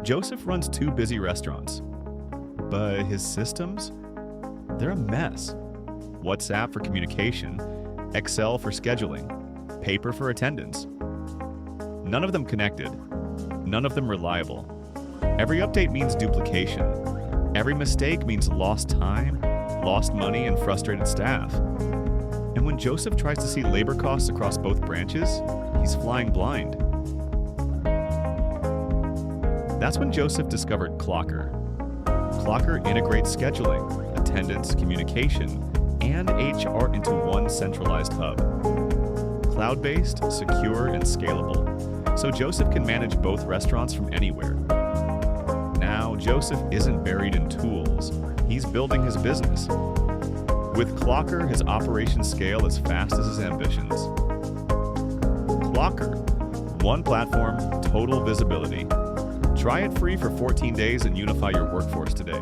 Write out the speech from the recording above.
Joseph runs two busy restaurants, but his systems? They're a mess. WhatsApp for communication, Excel for scheduling, paper for attendance. None of them connected. None of them reliable. Every update means duplication. Every mistake means lost time, lost money, and frustrated staff. And when Joseph tries to see labor costs across both branches, he's flying blind. That's when Joseph discovered Klocker. Klocker integrates scheduling, attendance, communication, and HR into one centralized hub. Cloud-based, secure, and scalable, so Joseph can manage both restaurants from anywhere. Now, Joseph isn't buried in tools. He's building his business. With Klocker, his operations scale as fast as his ambitions. Klocker. One platform, total visibility. Try it free for 14 days and unify your workforce today.